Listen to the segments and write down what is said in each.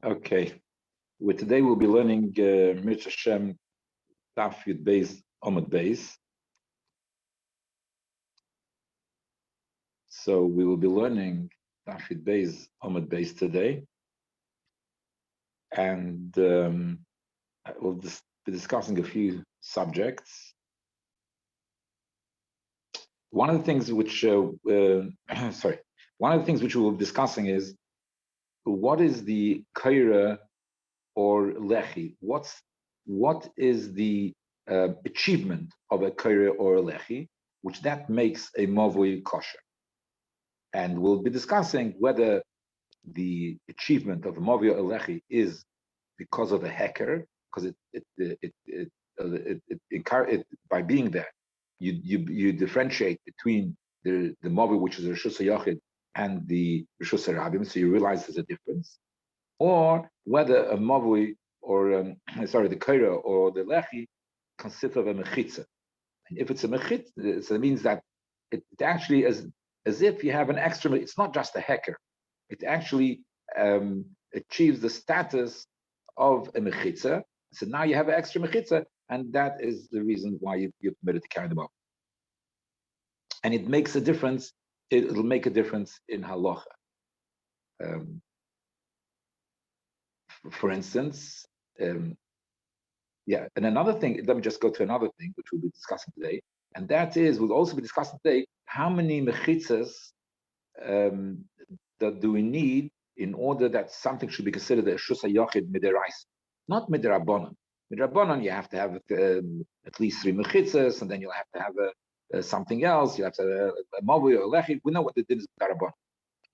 Okay, today we'll be learning Mirz Hashem Taf Yud Beis Omid Beis. So we will be learning Taf Yud Beis Omid Beis today, and we'll be discussing a few subjects. One of the things which one of the things which we will be discussing is what is the kaira or lechi? What is the achievement of a kaira or a lechi, which that makes a mavui kosher? And we'll be discussing whether the achievement of a mavui or a lechi is because of a heker, because it by being there, you differentiate between the mavui, which is Rishus HaYachid, and the Rishus HaRabim, so you realize there's a difference, or whether a mavui or the kaira or the lechi consists of a mechitza. And if it's a mechitza, so it means that it actually is as if you have an extra. It's not just a heker; it actually achieves the status of a mechitza. So now you have an extra mechitza, and that is the reason why you're permitted to carry them up. And it makes a difference. It'll make a difference in halacha. For instance, and another thing, let me just go to another thing, which we'll be discussing today, and that is, we'll also be discussing today, how many mechitzas that do we need in order that something should be considered a Rishus HaYachid midiraisa, not midirabanan. Midirabanan, you have to have at least 3 mechitzas, and then you'll have to have something else, you have to have a mavui or a lechi. We know what the din is midirabanan.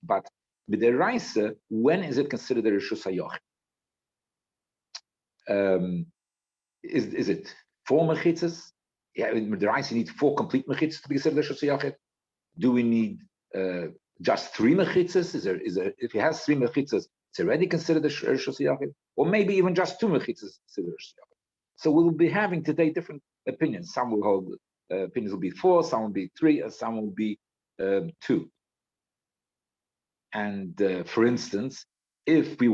But midiraisa, when is it considered a Rishus HaYachid? Is it 4 mechitzas? Yeah, in Midiraisa you need 4 complete mechitzas to be considered a Rishus HaYachid. Do we need just 3 mechitzas? Is there, if he has 3 mechitzas, it's already considered a Rishus HaYachid, or maybe even just 2 mechitzas considered a Rishus HaYachid. So we'll be having today different opinions. Some will hold opinions will be 4, some will be 3, and some will be 2. And for instance, if we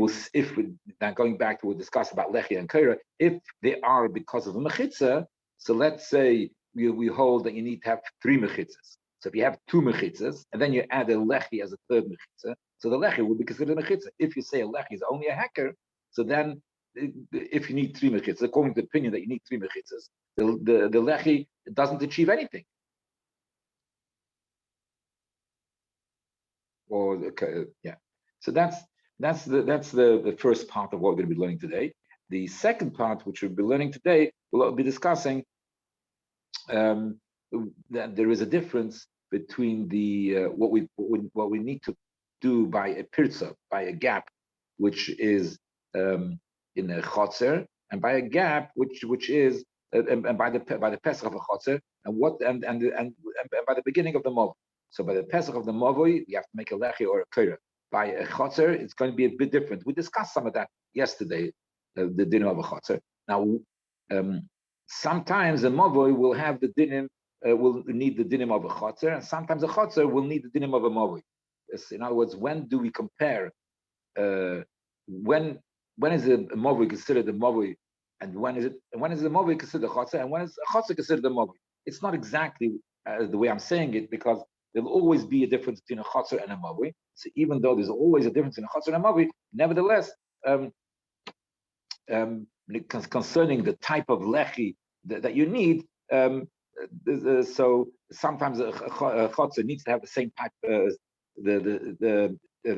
now going back to what we discussed about lechi and kaira, if they are because of a mechitza, so let's say we hold that you need to have 3 mechitzas. So if you have 2 mechitzas, and then you add a lechi as a 3rd mechitza, so the lechi will be considered a mechitza. If you say a lechi is only a heker, so then if you need 3 mechitzas, according to the opinion that you need 3 mechitzas, the lechi doesn't achieve anything. Or yeah. So that's the first part of what we're going to be learning today. The second part, which we'll be learning today, we'll be discussing that there is a difference between the what we need to do by a pirza, by a gap, which is in a chotzer, and by a gap which is and by the pesach of a chotzer, and by the beginning of the mov. So by the pesach of the mavoi, you have to make a lechi or a kaira. By a chotzer, it's going to be a bit different. We discussed some of that yesterday, the dinner of a chotzer. Now, sometimes a mavoi will have the dinim, will need the dinim of a chotzer, and sometimes a chotzer will need the dinim of a mavoi. In other words, when do we compare? When is a mavoi considered a mavoi, and when is the mavoi considered a chotzer, and when is a chotzer considered a mavoi? It's not exactly the way I'm saying it, because there'll always be a difference between a chotzer and a mavui. So even though there's always a difference in a chotzer and a mavui, nevertheless, concerning the type of lechi that you need, so sometimes a chotzer needs to have the same type, the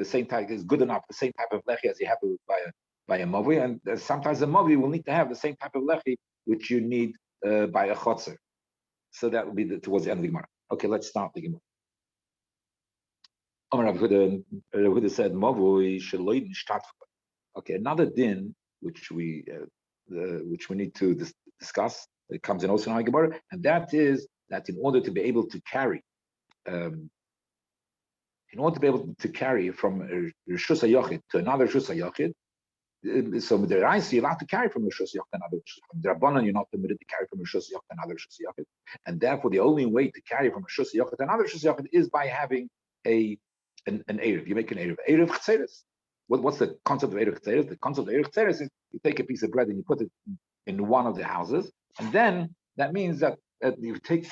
same type is good enough, the same type of lechi as you have by a mavui, and sometimes a mavui will need to have the same type of lechi which you need by a chotzer. So that will be towards the end of the Gemara. Okay, let's start the Gemara. Rabbi said, "Mavui sheloid nishtat." Okay, another din which we need to discuss. It comes in also in our Gemara, and that is that in order to be able to carry, from a Rishus HaYachid to another Rishus HaYachid, so midiraisa you're allowed to carry from Rishus HaYachid to another Rishus HaYachid. Drabanan you're not permitted to carry from Rishus HaYachid to another Rishus HaYachid, and therefore the only way to carry from Rishus HaYachid to another Rishus HaYachid is by having an eruv. You make an eruv chseres. what's the concept of Eruv Chatzeres? The concept of Eruv Chatzeres is you take a piece of bread and you put it in one of the houses, and then that means that you take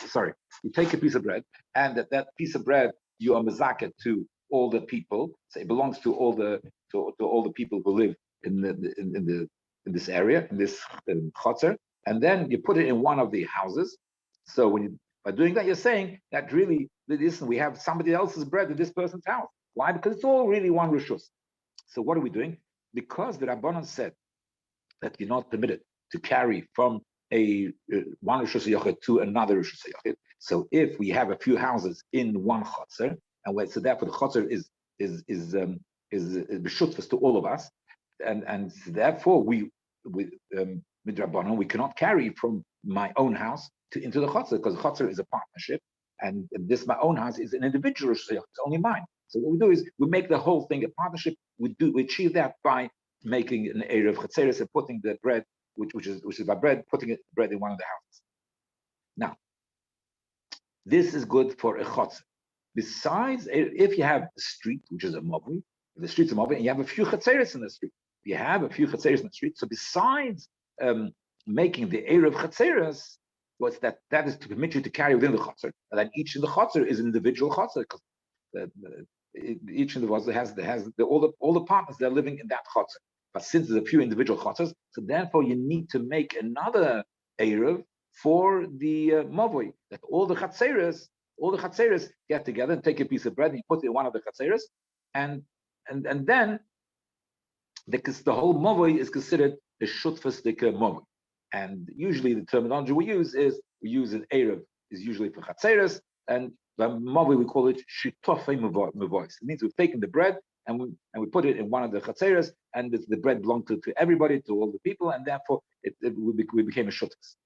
a piece of bread, and that piece of bread you are mezaket to all the people. So it belongs to all the people who live in this area, in this chotzer, and then you put it in one of the houses. So by doing that, you're saying that really, listen, we have somebody else's bread in this person's house. Why? Because it's all really one rishus. So what are we doing? Because the Rabbanan said that you're not permitted to carry from one rishus yachid to another rishus yachid. So if we have a few houses in one chotzer, and so therefore the chotzer is b'shutfus to all of us, and therefore with midrabanan we cannot carry from my own house into the chotzer, because the chotzer is a partnership, and this my own house is an individual rishus yachid. It's only mine. So what we do is we make the whole thing a partnership. We achieve that by making an eruv chatzeres and putting the bread, which is by bread, putting bread in one of the houses. Now, this is good for a chotzer. Besides, if you have a street which is a mavui, the street's a mavui, and you have a few chatzeres in the street. If you have a few chatzeres in the street, so besides making the eruv chatzeres, what's that is to permit you to carry within the chotzer, and then each of the chotzer is an individual chotzer, because each of the chotzer has all the partners that are living in that chotzer. But since there's a few individual chotzers, so therefore you need to make another eruv for the mavui, that all the chatzeres get together and take a piece of bread and you put it in one of the chatzeres, and then the whole mavui is considered a shutfastik mavui. And usually the terminology we use an eruv is usually for chatzeres, and the mavui we call it shitofei mavois. It means we've taken the bread and we put it in one of the chatzeres, and the bread belonged to everybody, to all the people, and therefore we became a shutfas.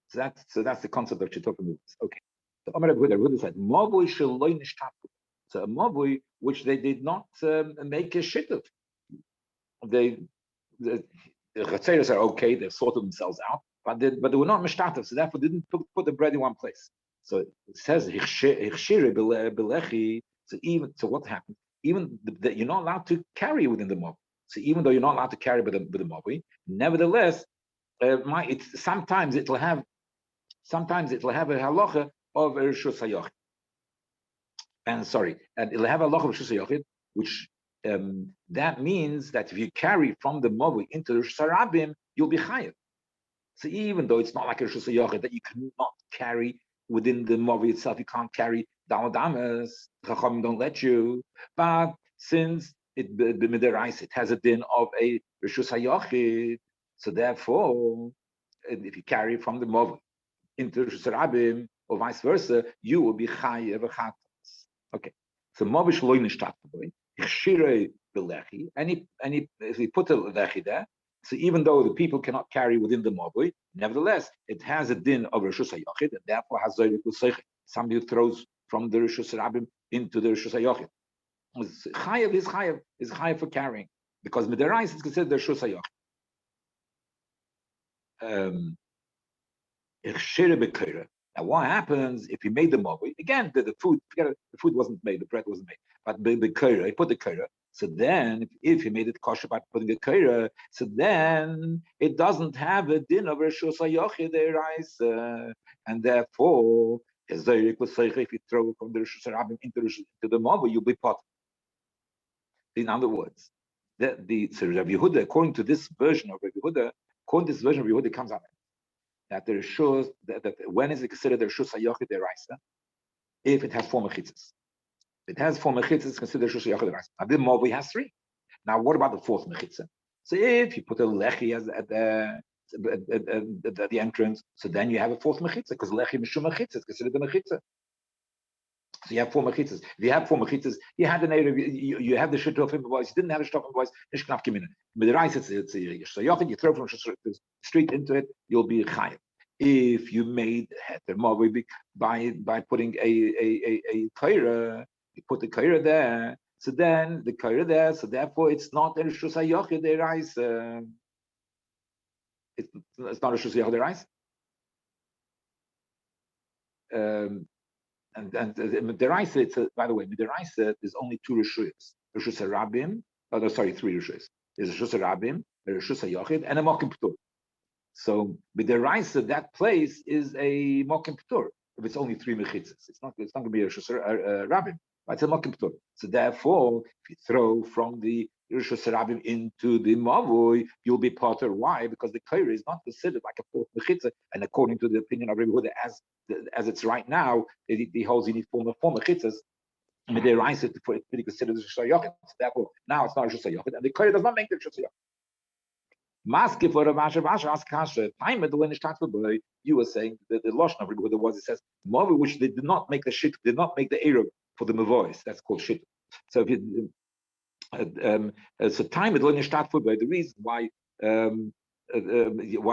So that's the concept of shitofei mavois. Okay. So Amar Rabbi said, mavui sheloi nishtatu. So a mavui which they did not make a shituf. The chatzeres are okay; they've sorted themselves out, but they were not mishtatev, so therefore they didn't put the bread in one place. So it says hichshire belechi. So what happened? Even that you're not allowed to carry within the mavui. So even though you're not allowed to carry with the mavui, nevertheless, sometimes it'll have a halacha of rishus hayachid. And it'll have a halacha of rishus hayachid, which that means that if you carry from the mavui into the rishus harabim, you'll be chayav. So even though it's not like a rishus hayachid that you cannot carry within the mavui itself, you can't carry daladamas, chachamim don't let you. But since it has a din of a rishus hayachid, so therefore, if you carry from the mavui into rishus harabim or vice versa, you will be chayav chatas. Okay, so mavui shloi nishtatu. And if we put a lechi there, so even though the people cannot carry within the mavui, nevertheless it has a din of rishus hayachid, and therefore has somebody who throws from the rishus harabim into the rishus hayachid. Chayav is chayav for carrying, because midarais is considered the rishus hayachid. Now, what happens if you made the mavui? Again, the food wasn't made, the bread wasn't made, but the kaira, he put the kaira. So then, if you made it kosher by putting the kaira, so then it doesn't have a din of rishus hayachid deraisa, and therefore, if you throw it from the rishus harabim into the mavui, you'll be pot. In other words, so Rabbi Yehuda, according to this version of Rabbi Yehuda, comes out that there shows that when is it considered the rishus hayachid deraisa? If it has 4 mechitzas. If it has 4 mechitzas, it's considered rishus hayachid deraisa. Now the mavui has 3. Now what about the 4th mechitza? So if you put a lechi at the entrance, so then you have a 4th mechitza, because lechi mishum mechitza is considered the mechitza. So you have 4 mechitzas. If you have 4 mechitzas, you had you have the shitofim voice. You didn't have a shitofim voice. Nishknaf kimina. But the rice, it's hayachid. You throw from the street into it, you'll be chayav. If you made heter mavui by putting a kaira, you put the kaira there. So then the kaira there. So therefore, it's not a rishus hayachid deraisa. It's not a rishus hayachid deraisa. And Midaraisa, by the way, Midaraisa is only 2 rishuyas. Rishus harabim, Oh, no, sorry, three rishos. There's a Rishus Rabim, a Rishus Yochid, and a Mokim Ptur. So with the Raisa, that place is a Mokim Ptur. If it's only three mechitzas, it's not going to be a Rishus Rabim. It's a Mokim Ptur. So therefore, if you throw from the Rishus Rabim into the Mavui, you'll be potter. Why? Because the Kaira is not considered like a fourth mechitza, and according to the opinion of Rabbi Huda, as it's right now, he holds you need four mechitzas. And they rise it for it to be considered as a Yochid. So therefore, now it's not a Yochid, and the Kaira does not make it a Yochid. Maske for a Masha ask Kasha, time at the when boy, you were saying that the Lashon of Rabbi Huda was, it says, Mavi, which they did not make the shit, did not make the Eruv for the Mavois. That's called shit. So if you so time at when boy, the reason why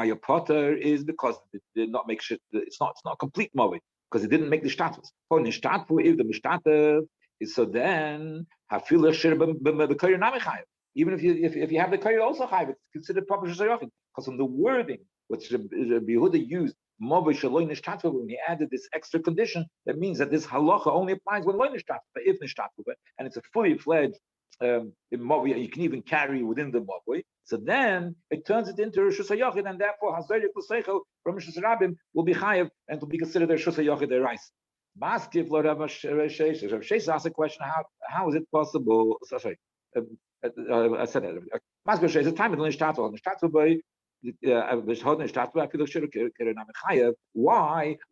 a potter is because they did not make shit. It's not complete Mavi because it didn't make the status. For Nishtadfu, if the Mishtatev is so then Hafila Shir b'Koyer Namichayev. Even if you have the Koyer also Chayev, it's considered proper Shayochin because from the wording which Rabbi Yehuda used, Mavi Shaloi Nishtadfu, when he added this extra condition, that means that this halacha only applies when Loi Nishtadfu, if Nishtadfu, and it's a fully fledged. You can even carry within the Mavui. So then it turns it into Rishus HaYochid, and therefore Hazorik L'Seichel from Rishus Rabim will be Chayev and will be considered a Rishus HaYochid Erais. Maskiv Lo Rav Sheish. Rav Sheish asked a question: How is it possible? Sorry, I said that. Maskiv Sheish. The time of the Nishtatu by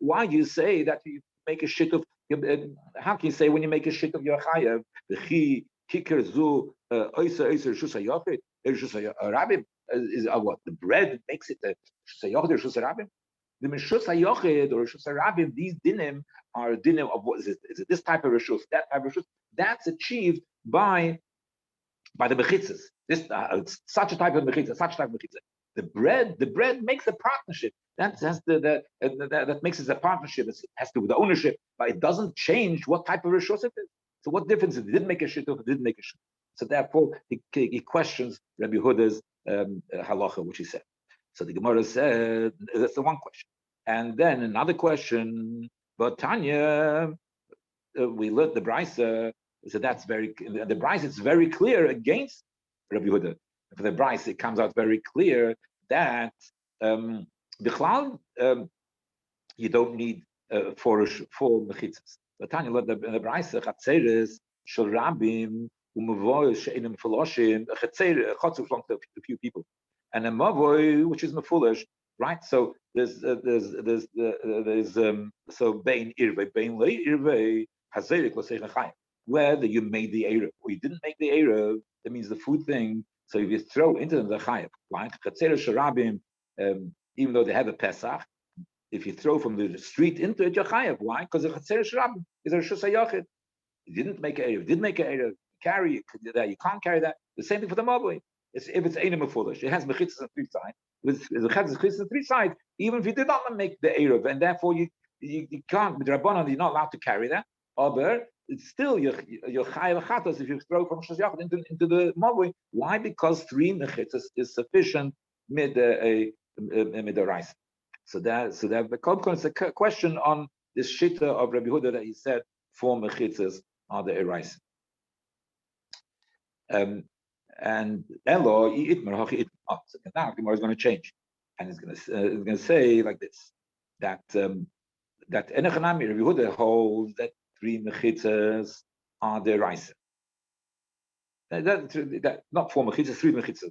Why do you say that you make a shit of? How can you say when you make a shit of your Chayev the Chi? Kicker zu oisa Rishus HaYochid, Rishus Rabim is what the bread makes it the Rishus HaYochid, Rishus Rabim. The Rishus HaYochid or Rishus Rabim, these dinim are dinim of what is it? Is it this type of Rishus, that type of Rishus? That's achieved by the mechitzas. This such a type of mechitzah, such a type of mechitzah. The bread makes a partnership. That makes it a partnership. It has to do with the ownership, but it doesn't change what type of Rishus it is. So what difference is it? Didn't make a shit or didn't make a shit? So therefore, he questions Rabbi Huda's halacha, which he said. So the Gemara said that's the one question, and then another question. But Tanya, we learned the Brisa. So that's the Brisa. It's very clear against Rabbi Huda. For the Brisa, it comes out very clear that the cloud you don't need four mechitzas. But Tanya learned the Brisa chatzeres shel rabim umavoy she'enim feloshim chatzer belongs to a few people, and a mavoy which is mefulish, right? So there's so bein irvei bein lei irvei hazerik l'seich chayim. Whether you made the erev or you didn't make the erev, that means the food thing. So if you throw into them the chayim, like chatzeres shel rabim, even though they have a Pesach. If you throw from the street into it, you're chayav. Why? Because the Chatzeres Rabim is a Rishus HaYochid. You didn't make a erev. Didn't make a erev. Carry it. You can't carry that. The same thing for the Mavui. If it's Einim Foolish, it has mechitzas on three sides. With the mechitzas on three sides, even if you did not make the erev, and therefore you can't. With Rabbanan, you're not allowed to carry that. But it's still you're chayav chatos if you throw from Rishus HaYochid into the Mavui. Why? Because three mechitzas is sufficient mid a rice. So that becomes a question on this shita of Rabbi Huda that he said four mechitzas are the erais. And Elo itmer hachi itmer. So now Gemara is going to change, and it's going to say like this that Enochanami Rabbi Huda holds that three mechitzas are the erais. That not four mechitzas, three mechitzas.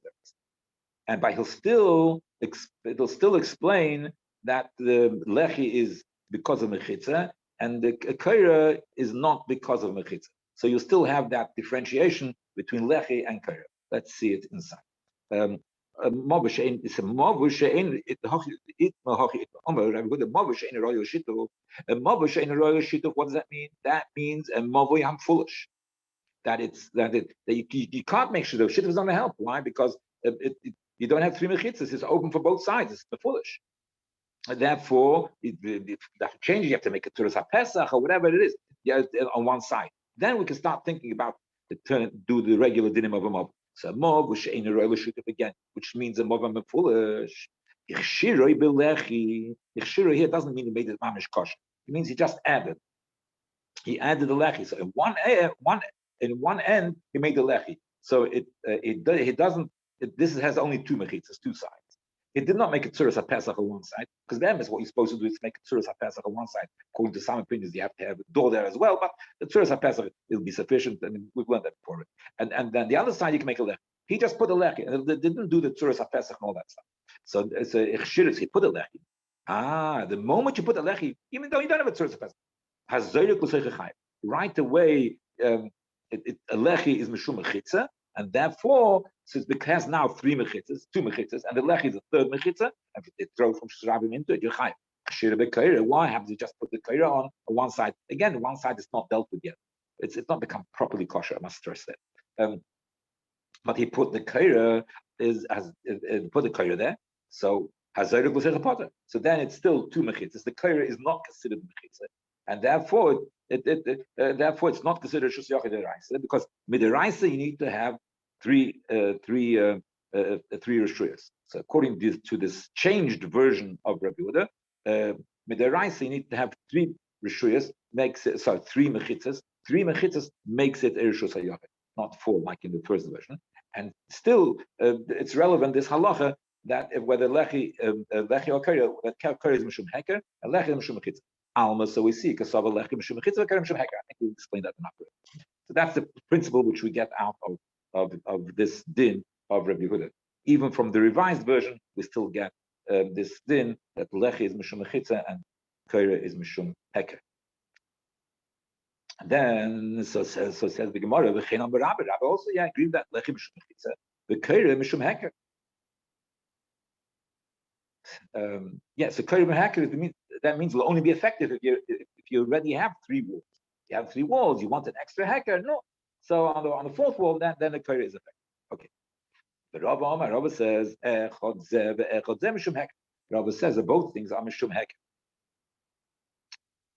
And but it'll still explain that the lechi is because of mechitza and the kaira is not because of mechitza. So you still have that differentiation between lechi and kaira. Let's see it inside. What does that mean? That means a mavui I'm foolish. That you can't make shidduch. Shidduch is not going to help. Why? Because you don't have three mechitzas. It's open for both sides. It's foolish. And therefore, if you have to change, you have to make a Turas HaPesach or whatever it is on one side. Then we can start thinking about do the regular dinim of a mob. So a mob, which ain't a royal shidduch again, which means a mob I'm foolish. Ichshiroi belechi. Ichshiroi here doesn't mean he made it mamish kosher. It means he just added. He added the lechi. So in one end, he made the lechi. So it doesn't. This has only two mechitzas, two sides. It did not make it tzuras HaPesach on one side, because then what you're supposed to do is make it tzuras HaPesach on one side. According to some opinions, you have to have a door there as well, but the tzuras HaPesach will be sufficient, and we've learned that before. And then the other side, you can make a lechi. He just put a lechi, and they didn't do the tzuras HaPesach and all that stuff. So it's a ichshiris, he put a lechi. The moment you put a lechi, even though you don't have a tzuras HaPesach, right away, a lechi is mishum mechitza, and therefore, since it has now two mechitzas, and the lechi is a third mechitza, and if it throws from shrabim into it, you're chayiv. Why haven't you just put the kaira on one side? Again, one side is not dealt with yet. It's not become properly kosher, I must stress that. But he put the kaira put the kaira there, so hazayrik was a potter. So then it's still two mechitzas. The kaira is not considered mechitza, and therefore therefore it's not considered shus yochid deraisa, because midiraisa you need to have three rishruyas. So according to this changed version of Rabbi Yehuda, midiraisa you need to have three rishruyas, three mechitzas. Three mechitzas makes it a rishus hayochid, not four like in the first version. And still, it's relevant this halacha that whether lechi or kaira, that kaira is mishum heker and lechi is mishum mechitza. Alma, so we see kasava lechi mishum mechitza, kaira mishum heker. I think we explained that enough. So that's the principle which we get out of this din of Rabbi Yehuda. Even from the revised version, we still get this din that lechi is mishum mechitza and kaira is mishum heker. Then says the Gemara, the Rabbi also agreed that lechi mishum mechitza, the kaira mishum heker. So kaira mishum heker, that means will only be effective if you already have three walls. You have three walls. You want an extra heker? No. So on the fourth wall, then the kaira is effective. Okay. The Rabbi says mishum heker. Rabbi says that both things are mishum heker.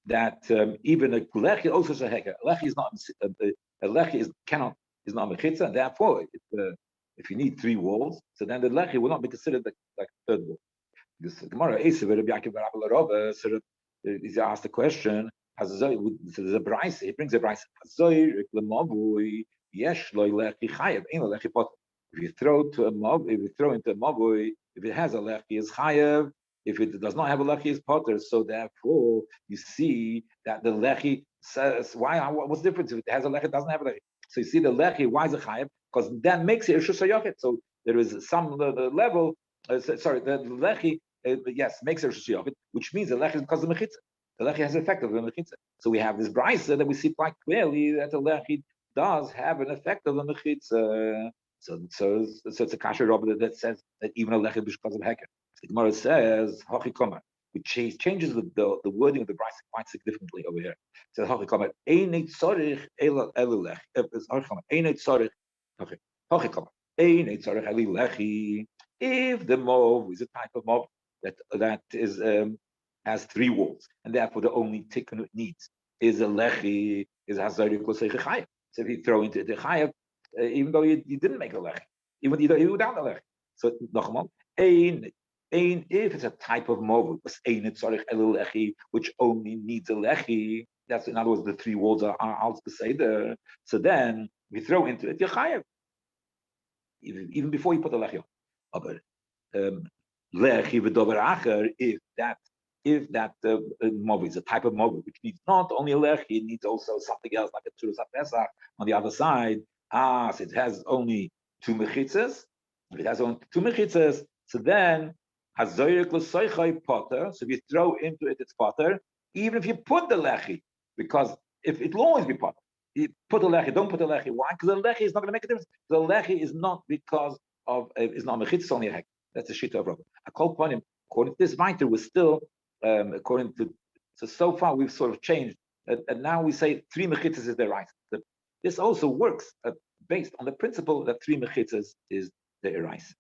That even a lechi also is a heker. A lechi is not a lechi is not mechitza, and therefore if you need three walls, so then the lechi will not be considered like third wall. Because the Gemara is asked the question. There's a brayse. He brings a brayse. If you throw into a mavui, if it has a lechi, is chayev. If it does not have a lechi, is potter. So therefore, you see that the lechi says, what's the difference if it has a lechi, it doesn't have a lechi? So you see the lechi, why is it chayev? Because that makes it a rishus hayochid. So there is some level. The lechi, yes, makes it a rishus hayochid, which means the lechi is because of the mechitza. The lechi has an effect of the mechitza. So we have this brayse that we see quite clearly that the lechi does have an effect of the mechitza. So it's a kasher Rabbi that says that even a lechi is because of heker. The Gemara says, which changes the wording of the brayse quite significantly over here. It says, if the mov is a type of mov that is has three walls, and therefore the only tikkun it needs is a lechi, is hazayrik l'seicha chayev. So if you throw into the chayev, even though you didn't make a lechi, even without a lechi. So nochmal, if it's a type of mov, which only needs a lechi, that's in other words the three walls are al there. So then we throw into it chayev, even before you put the lechi on. Lechi v'dover acher, if that mov is a type of mov which needs not only a lechi, it needs also something else like a tzuras HaPesach on the other side. So it has only two mechitzas. If it has only two mechitzas, so then hazoyrik l'soichai potter. So if you throw into it, it's potter. Even if you put the lechi, because if it will always be potter. You put the lechi, don't put the lechi. Why? Because the lechi is not going to make a difference. The lechi is not because of it's not mechitzas, only a heck. That's the shita of Rabbi. I call upon him. According to this writer, we're still according to so far we've sort of changed, and now we say three mechitzas is the right. This also works based on the principle that three mechitzas is the erais.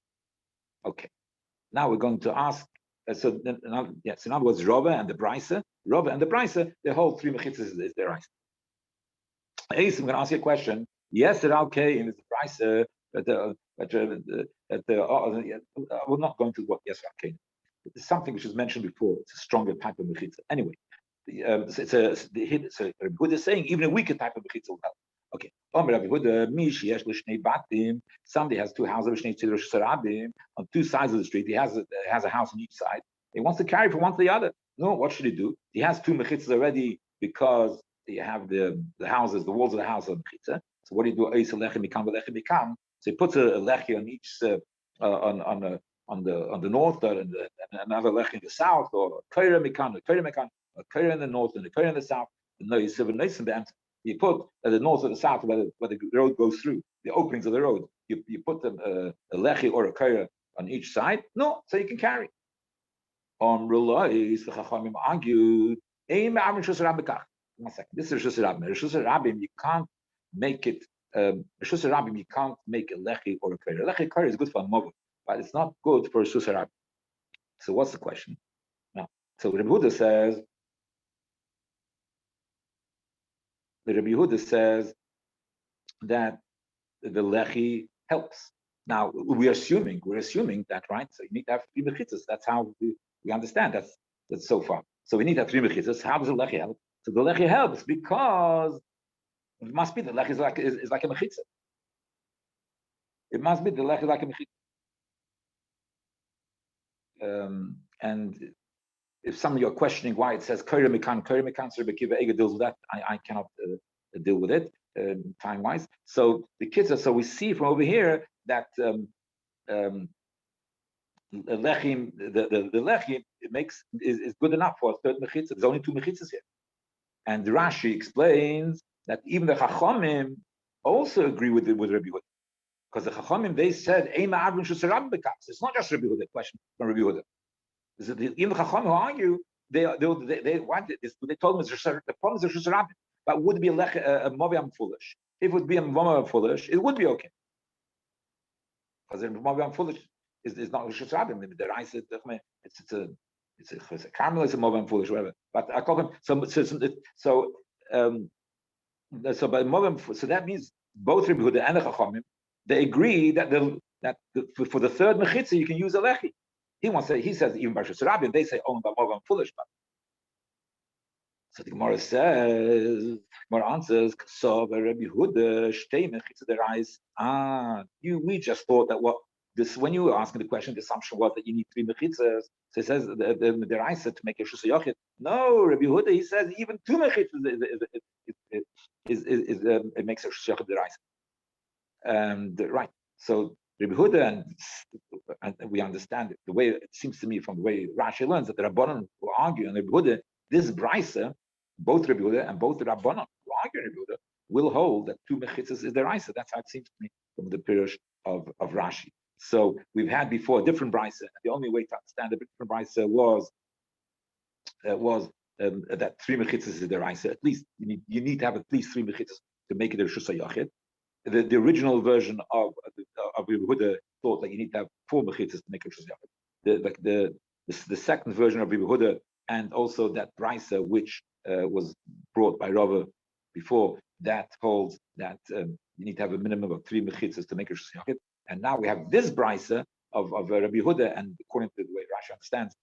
Okay, now we're going to ask. So in other words, Rabbi and the brayse, the whole three mechitzas is the erais. I'm going to ask you a question. Yes, okay, in the brayse, we're not going to what yes, okay. It's something which was mentioned before. It's a stronger type of mechitza. Anyway, so good is saying even a weaker type of mechitza will help. Okay, Somebody has two houses on two sides of the street. He has a house on each side. He wants to carry from one to the other. No, what should he do? He has two mechitzas already because you have the houses, the walls of the house are mechitza. So what do you do? So he puts a lechi on each on the north and another lechi in the south, or kaira mikan, a kaira in the north and a kaira in the south. No, you put the north or the south where the road goes through, the openings of the road. You put a lechi or a kaira on each side. No, so you can carry. The Chachamim argued, one second. This is Rishus Rabbim. Rishus Rabbim, you can't make it. Rishus Rabbim, you can't make a lechi or a kaira. Lechi kaira is good for a mobile, but it's not good for Rishus Rabbim. So what's the question? Now, so Rabbi Yehuda says that the lechi helps. Now we're assuming that, right? So you need to have three mechitzas. That's how we understand. That's so far. So we need to have three mechitzas. How does the lechi help? So the lechi helps because it must be the lechi is like a mechitza. It must be the lechi is like a mechitza. And if some of you are questioning why it says Kaira Mikan, so Rabbi Kiva Ega deals with that, I cannot deal with it time-wise. So the kitzah, so we see from over here that the lechim is good enough for a third mechitza. There's only two mechitzas here. And Rashi explains that even the Chachamim also agree with Rabbi Yehuda. Because the Chachamim, they said, it's not just Rabbi Yehuda, question from Rabbi Yehuda. Even the Chachamim who argue, they told him the problem is Rishus Rabbim. But would it be a Moviam foolish? If it would be a Moviam foolish, it would be okay. Because Moviam foolish is not Rishus Rabbim. The rice, it's a Carmel is a Moviam foolish, whatever. But I call him so by Moviam. So that means both Rabbi Yehuda and the Chachamim, they agree that for the third mechitza you can use a lechi. He says even by Rishus Rabbim, they say only by Moviam foolish. But so the Gemara answers, we just thought that when you were asking the question, the assumption was that you need three mechitzas. So it says the Raisa to make a Shus Yochid. No, Rabbi Yehuda, he says even two mechitzas it makes a Shus Yochid the Raisa. Right. So Rabbi Yehuda, and we understand it, the way it seems to me from the way Rashi learns that the Rabbanan who argue and Rabbi Yehuda, this Brisa, both Rabbi Yehuda and both the Rabbanan who argue Rabbi Yehuda will hold that two mechitzas is the Raisa. That's how it seems to me from the Pirush of Rashi. So we've had before a different Brisa. The only way to understand a different Brisa was that three mechitzas is the Raisa. At least you need to have at least three mechitzas to make it a Rishus Yochid. The original version of Rabbi Yehuda thought that you need to have four mechitzas to make a Rishus Yochid. The second version of Rabbi Yehuda and also that Brisa which was brought by Rabbi before, that holds that you need to have a minimum of three mechitzas to make a Rishus Yochid. And now we have this Brisa of Rabbi Yehuda, and according to the way Rashi understands,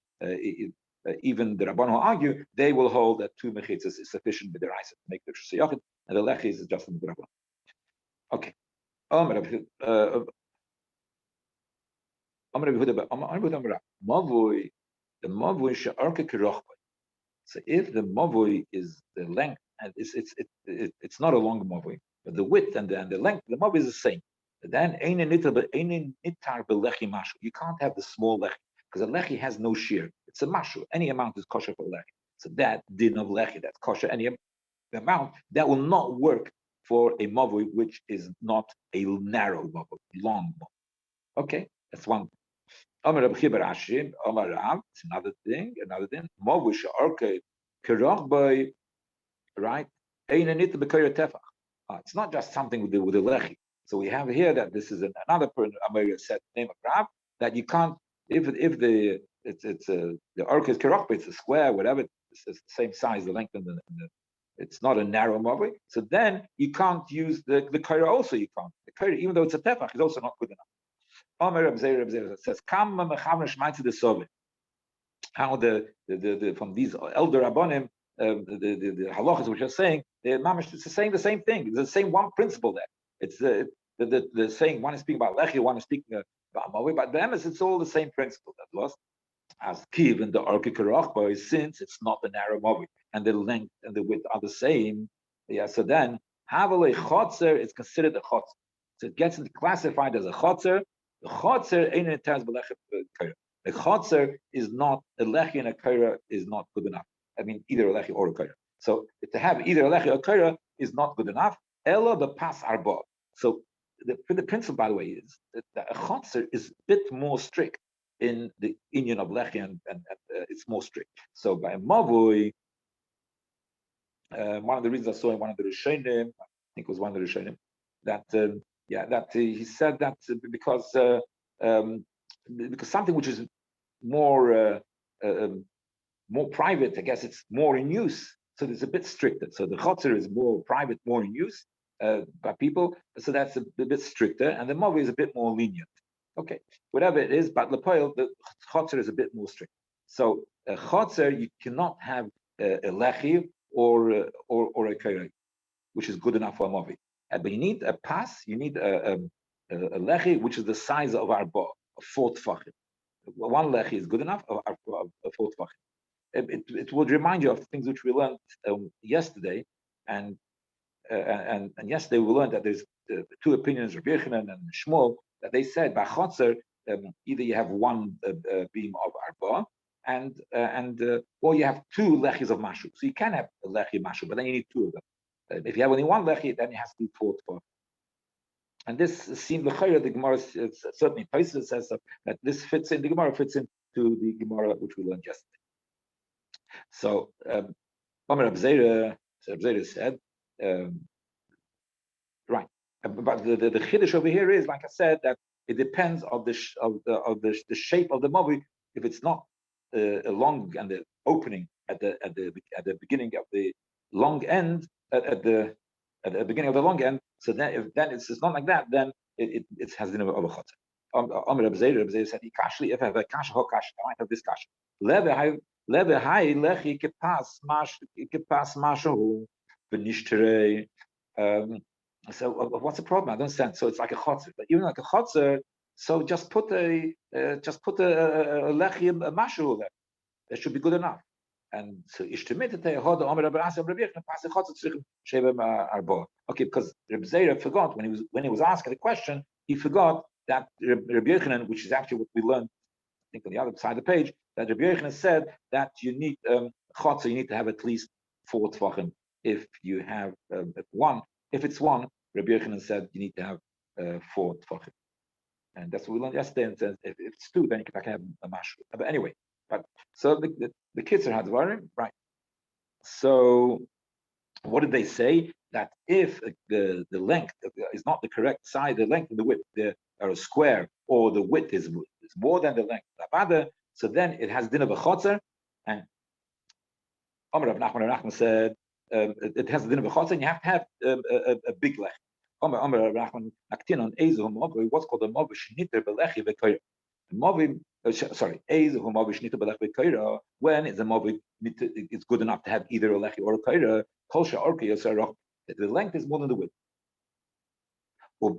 even the Rabbanon who argue, they will hold that two mechitzas is sufficient with the Raisa to make the Rishus Yochid, and the lechis is just from the Rabbanon. Okay. So if the mavui is the length, and it's not a long mavui, but the width and the length, the mavui is the same. Then you can't have the small lechi because a lechi has no shear. It's a mashu. Any amount is kosher for lechi. So that din of lechi, that's kosher. Any amount that will not work for a mavui which is not a narrow mavui, long mavui. Okay, that's one. It's another thing. Mavui she'arke kerach, right? It's not just something with the lechi. So we have here that this is another American set name of Rav that you can't if the arc is kerach, it's a square, whatever, it's the same size, the length and the it's not a narrow mavui. So then you can't use the kaira also. You can't the kaira even though it's a tefach is also not good enough. Reb Zera says how the from these elder rabbanim the halachas which are saying It's saying the same thing. It's the same one principle there. It's the saying one is speaking about lechi, one is speaking about mavi, but the emes, it's all the same principle. That was as kiv and the arkikarachba is, since it's not the narrow mavi and the length and the width are the same. Yeah, so then havale chotzer is considered a chotzer. So it gets classified as a chotzer. The chotzer ain't in terms of lechi. A chotzer is not a lechi and a kaira is not good enough. I mean, either a lechi or a kaira. So to have either a lechi or a kaira is not good enough. Ella the pas arba. So the principle, by the way, is that a chotzer is a bit more strict in the union of lechi, and it's more strict. So by mavui, one of the reasons I saw in one of the Rishonim, I think it was one of the Rishonim, that he said that because something which is more private, I guess it's more in use, so it's a bit stricter. So the chotzer is more private, more in use by people, so that's a bit stricter, and the mavi is a bit more lenient. Okay, whatever it is, but lepoil, the chotzer is a bit more strict. So a chotzer, you cannot have a lechi or a kairei, which is good enough for a mavi. But you need a pas, you need a lechi, which is the size of our bar, a 4 tfachim. One lechi is good enough, a 4 tfachim. It would remind you of things which we learned yesterday, and yesterday we learned that there's two opinions, Rabbi Yochanan and Shmuel, that they said by chotzer, either you have one beam of arba, or you have 2 lechis of mashu. So you can have a lechi mashu, but then you need 2 of them. If you have only one lechi, then it has to be 4 tfachim. And this seemed the Gemara certainly Tosfos says that this fits in. The Gemara fits into the Gemara which we learned yesterday. So, Rabbi Zera said, right. But the chiddush over here is, like I said, that it depends of the shape of the mavi. If it's not long and the opening at the beginning of the long end at the beginning of the long end, so then if then it's not like that, then it has the name of a chotzer. Rabbi Zera said, if I have a kasha, I might have this kasha. Leve hai lechi kepas mashu v'nishterei. So what's the problem? I don't understand. So it's like a chotzer, but even like a chotzer, so just put a lechi a mashu there. That should be good enough. And so ishtimitete hoda omer Rabbi Asi Rabbi Yochanan pas chotzer tzrichim sheva arba. Okay, because Rabbi Zera forgot when he was asking the question, he forgot that Rabbi Yochanan, which is actually what we learned, I think on the other side of the page, that Rabbi Yochanan said that you need chotzer, you need to have at least 4 tfachim. If you have if it's one, Rabbi Yochanan said you need to have 4 tfachim, and that's what we learned yesterday. And says if it's 2, then you can have a mashu. But anyway, so the kids are hadvarim, right? So what did they say? That if the length is not the correct side, the length and the width are a square, or the width is more than the length of the so then it has din of a chotzer. And Amar Rav Nachman said it has the din of a chotzer, and you have to have a big lech. Amar Rav Nachman aktin on ezu mavi, what's called a mavi shniter belechi v'koyra. Mavi, sorry, ezu mavi shniter belechi v'koyra. When is a mavi? It's good enough to have either a lechi or a koyra. Kolsha orki yosarach. The length is more than the width.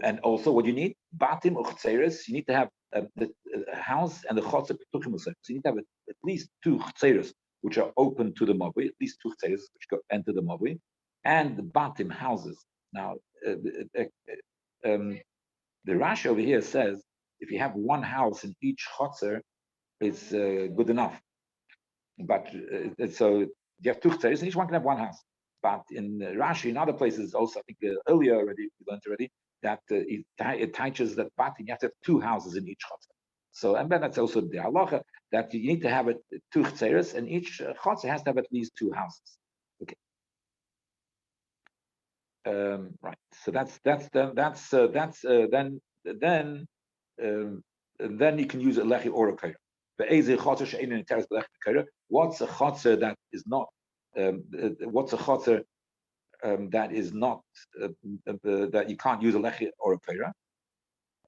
And also, what you need, batim or chutzeres, you need to have the house and the chotzer petuchim. So you need to have at least 2 chutzeres which are open to the mavi, at least 2 chutzeres which go enter the mavi, and the batim houses. Now, the Rashi over here says if you have one house in each chotzer, it's good enough. But so you have 2 chutzeres, and each one can have one house. But in Rashi, in other places, also I think earlier already we learned already that it teaches that batim you have to have 2 houses in each chotzer. So and then that's also the halacha that you need to have 2 chutzeres, and each chotzer has to have at least 2 houses. Okay. Right. So then you can use a lechi or a kaira. What's a chotzer that is not? What's a chotzer that is not that you can't use a lechi or a kaira?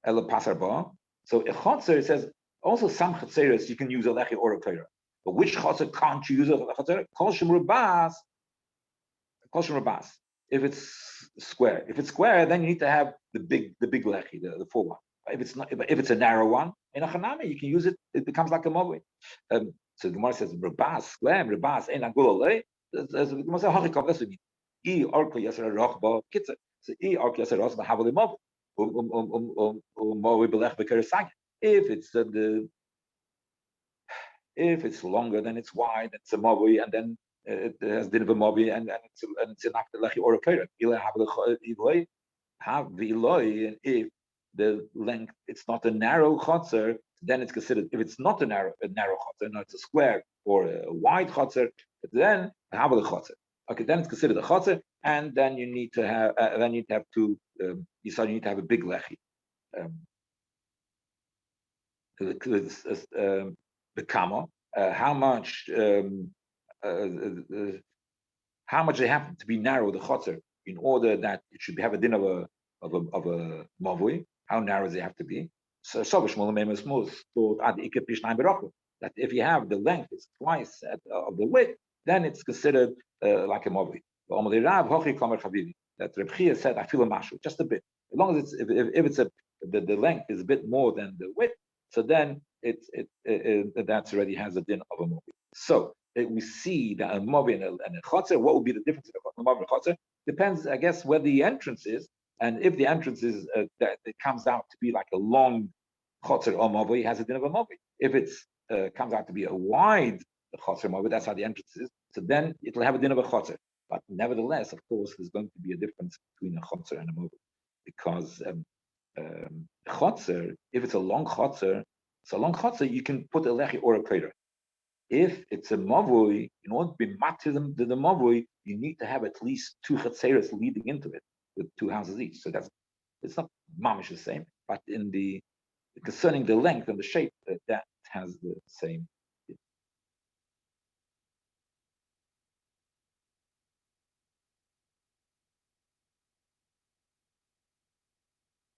Ela pasar ba. So a chotzer, it says also some chotzeres you can use a lechi or a kaira. But which chotzer can't you use a chotzer? Kol shem rabas. if it's square. If it's square, then you need to have the big lechi, the full one. If it's not, if it's a narrow one, in a chanami, you can use it. It becomes like a mobile. So the Gemara says, "Rabas square, rabas ein agulale." The Gemara says, "Hachikov." That's what it means. I orko yaser rochba kitzer. So I orko yaser rochba havali mobile. Mobile belech bekeresag. If it's the if it's longer than it's wide, it's a mobile, and then it has din of a mobile, and it's an afterlechi or a keren. Have the Eloi, and if the length it's not a narrow chotzer, then it's considered. If it's not a narrow chotzer, no, it's a square or a wide chotzer, then have the chotzer. Okay, then it's considered a chotzer, and then you need to have two. You need to have a big lechi. The kama, how much they have to be narrow, the chotzer, in order that it should have a din of a mavui. How narrow they have to be? So that if you have the length is twice of the width, then it's considered like a mavui. That Reb Chia said, I feel a mashu, just a bit. As long as it's if it's the length is a bit more than the width, so then that's already has a din of a mavui. So we see that a mobi and a chotzer. What would be the difference in a mobi and a chotzer? Depends, I guess, where the entrance is, and if the entrance is that it comes out to be like a long chotzer or mobi, it has a din of a mobi. If it's comes out to be a wide chotzer mobi, that's how the entrance is. So then it'll have a din of a chotzer. But nevertheless, of course, there's going to be a difference between a chotzer and a mobi, because chotzer, if it's a long chotzer, you can put a lechi or a crater. If it's a mavui, in order to be matir the mavui, you need to have at least two chatzeres leading into it with two houses each. So it's not mamish the same, but in the concerning the length and the shape, that has the same